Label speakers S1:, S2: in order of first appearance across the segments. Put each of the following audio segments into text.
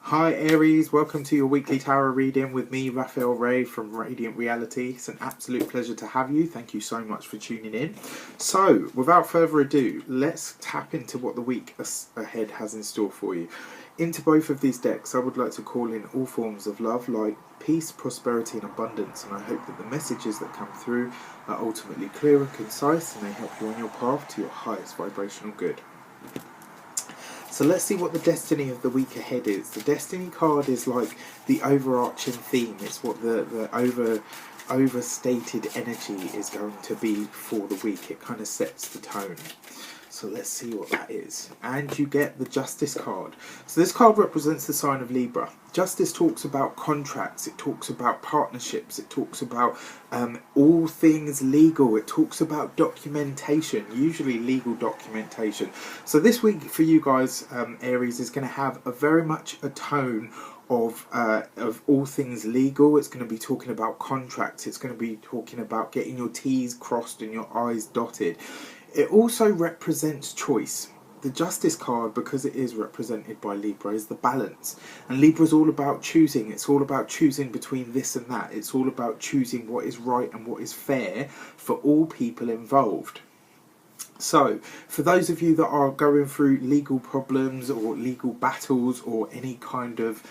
S1: Hi Aries, welcome to your weekly tarot reading with me, Raphael Ray from Radiant Reality. It's an absolute pleasure to have you. Thank you so much for tuning in. So, without further ado, let's tap into what the week ahead has in store for you. Into both of these decks, I would like to call in all forms of love, light, peace, prosperity and abundance, and I hope that the messages that come through are ultimately clear and concise and they help you on your path to your highest vibrational good. So let's see what the destiny of the week ahead is. The destiny card is like the overarching theme. It's what the overstated energy is going to be for the week. It kind of sets the tone. So let's see what that is. And you get the Justice card. So this card represents the sign of Libra. Justice talks about contracts, it talks about partnerships, it talks about all things legal, it talks about documentation, usually legal documentation. So this week for you guys, Aries, is going to have a very much a tone of all things legal. It's going to be talking about contracts, it's going to be talking about getting your T's crossed and your I's dotted. It also represents choice. The Justice card, because it is represented by Libra, is the balance. And Libra is all about choosing. It's all about choosing between this and that. It's all about choosing what is right and what is fair for all people involved. So, for those of you that are going through legal problems or legal battles or any kind of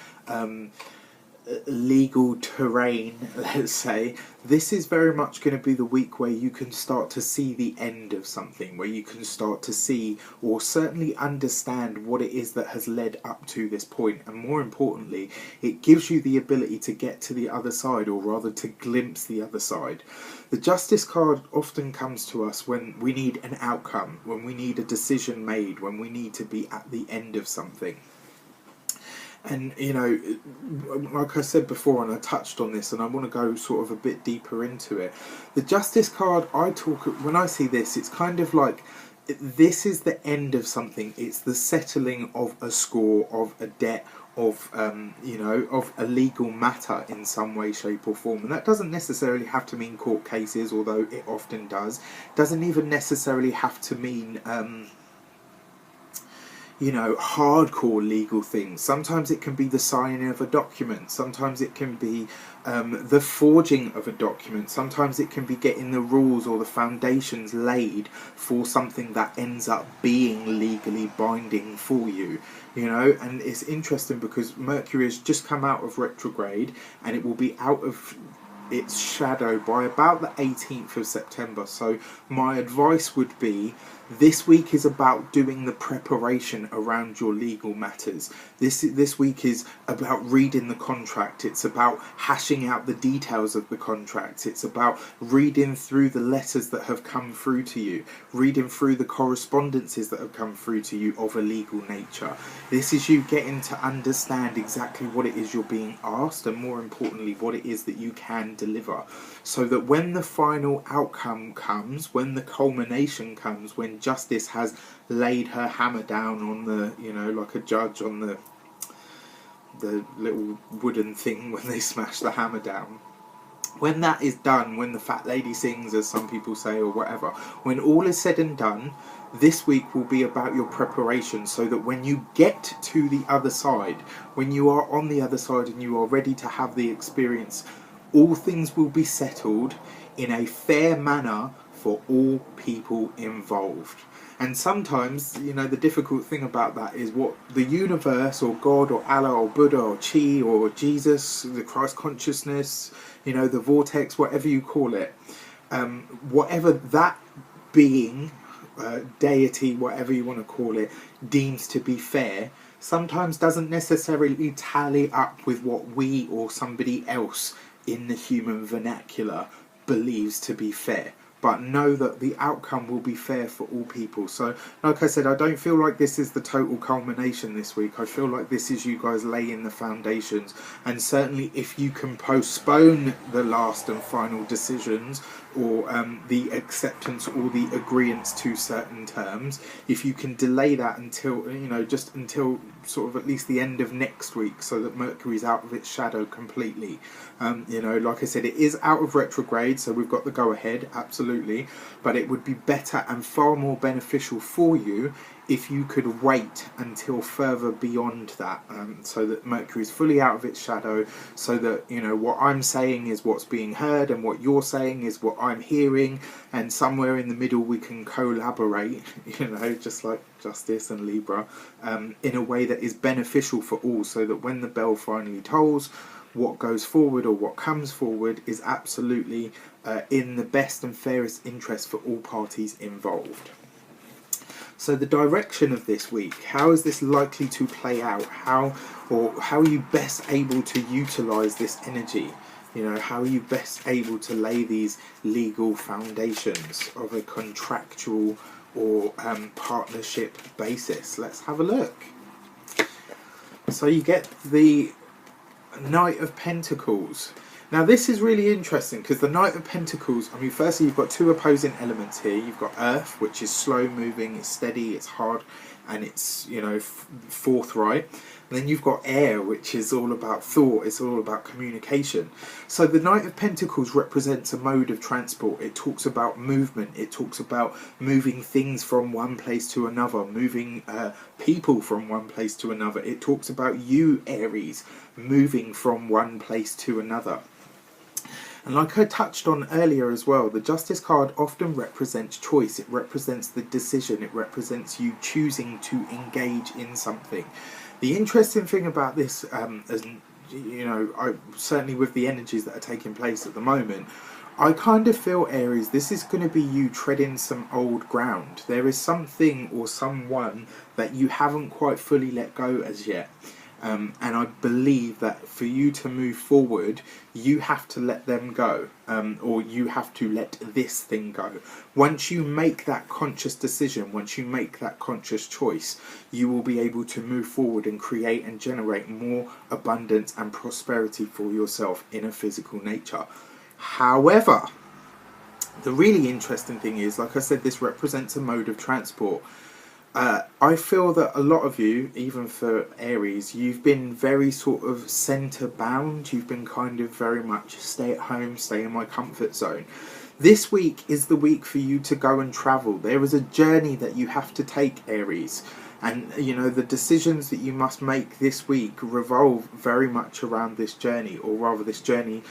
S1: legal terrain, let's say, this is very much going to be the week where you can start to see the end of something, where you can start to see or certainly understand what it is that has led up to this point, and more importantly, it gives you the ability to get to the other side, or rather to glimpse the other side. The Justice card often comes to us when we need an outcome, when we need a decision made, when we need to be at the end of something. And, you know, like I said before, and I touched on this, and I want to go sort of a bit deeper into it. The Justice card, when I see this, it's kind of like this is the end of something. It's the settling of a score, of a debt, of of a legal matter in some way, shape or form. And that doesn't necessarily have to mean court cases, although it often does. Doesn't even necessarily have to mean hardcore legal things. Sometimes it can be the signing of a document. Sometimes it can be the forging of a document. Sometimes it can be getting the rules or the foundations laid for something that ends up being legally binding for you. And it's interesting because Mercury has just come out of retrograde and it will be out of its shadow by about the 18th of September. So my advice would be, this week is about doing the preparation around your legal matters. This week is about reading the contract. It's about hashing out the details of the contract. It's about reading through the letters that have come through to you, reading through the correspondences that have come through to you of a legal nature. This is you getting to understand exactly what it is you're being asked, and more importantly, what it is that you can deliver, so that when the final outcome comes, when the culmination comes, when justice has laid her hammer down on the, like a judge on the little wooden thing when they smash the hammer down, when that is done, when the fat lady sings, as some people say, or whatever, when all is said and done, this week will be about your preparation, so that when you get to the other side, when you are on the other side and you are ready to have the experience, all things will be settled in a fair manner for all people involved. And sometimes, the difficult thing about that is what the universe or God or Allah or Buddha or Chi or Jesus, the Christ consciousness, the vortex, whatever you call it, whatever that being, deity, whatever you want to call it, deems to be fair, sometimes doesn't necessarily tally up with what we or somebody else in the human vernacular believes to be fair. But know that the outcome will be fair for all people. So, like I said, I don't feel like this is the total culmination this week. I feel like this is you guys laying the foundations. And certainly if you can postpone the last and final decisions, or the acceptance or the agreeance to certain terms, if you can delay that until, just until sort of at least the end of next week, so that Mercury's out of its shadow completely. Like I said, it is out of retrograde, so we've got the go ahead, absolutely, but it would be better and far more beneficial for you if you could wait until further beyond that, so that Mercury is fully out of its shadow, so that, you know, what I'm saying is what's being heard and what you're saying is what I'm hearing, and somewhere in the middle we can collaborate, you know, just like Justice and Libra, in a way that is beneficial for all, so that when the bell finally tolls, what goes forward or what comes forward is absolutely in the best and fairest interest for all parties involved. So the direction of this week, how is this likely to play out? How are you best able to utilize this energy? You know, how are you best able to lay these legal foundations of a contractual or partnership basis? Let's have a look. So you get the Knight of Pentacles. Now this is really interesting because the Knight of Pentacles, I mean, firstly you've got two opposing elements here. You've got Earth, which is slow moving, it's steady, it's hard, and it's, you know, forthright. And then you've got Air, which is all about thought, it's all about communication. So the Knight of Pentacles represents a mode of transport. It talks about movement, it talks about moving things from one place to another, moving people from one place to another. It talks about you, Aries, moving from one place to another. And like I touched on earlier as well, the Justice card often represents choice. It represents the decision. It represents you choosing to engage in something. The interesting thing about this, as you know, certainly with the energies that are taking place at the moment, I kind of feel, Aries, this is going to be you treading some old ground. There is something or someone that you haven't quite fully let go as yet. And I believe that for you to move forward, you have to let them go, or you have to let this thing go. Once you make that conscious decision, once you make that conscious choice, you will be able to move forward and create and generate more abundance and prosperity for yourself in a physical nature. However, the really interesting thing is, like I said, this represents a mode of transport. I feel that a lot of you, even for Aries, you've been very sort of centre bound. You've been kind of very much stay at home, stay in my comfort zone. This week is the week for you to go and travel. There is a journey that you have to take, Aries. And, you know, the decisions that you must make this week revolve very much around this journey, or rather this journey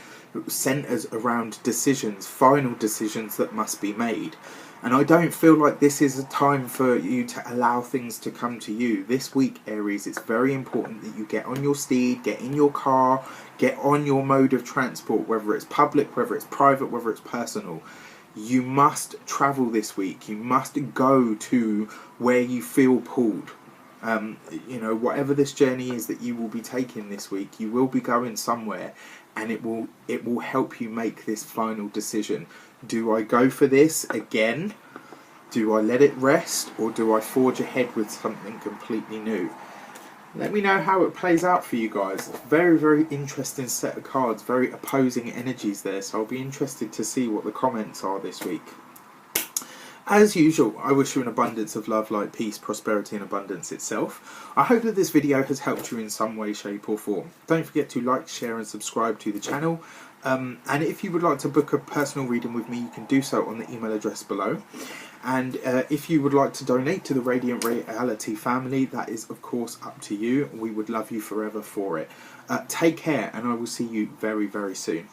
S1: centres around decisions, final decisions that must be made. And I don't feel like this is a time for you to allow things to come to you. This week, Aries, it's very important that you get on your steed, get in your car, get on your mode of transport, whether it's public, whether it's private, whether it's personal. You must travel this week. You must go to where you feel pulled. You know, whatever this journey is that you will be taking this week, you will be going somewhere, and it will help you make this final decision. Do I go for this again? Do I let it rest? Or do I forge ahead with something completely new? Let me know how it plays out for you guys. Very, very interesting set of cards. Very opposing energies there. So I'll be interested to see what the comments are this week. As usual, I wish you an abundance of love, light, peace, prosperity and abundance itself. I hope that this video has helped you in some way, shape or form. Don't forget to like, share and subscribe to the channel. And if you would like to book a personal reading with me, you can do so on the email address below. And if you would like to donate to the Radiant Reality family, that is of course up to you. We would love you forever for it. Take care, and I will see you very, very soon.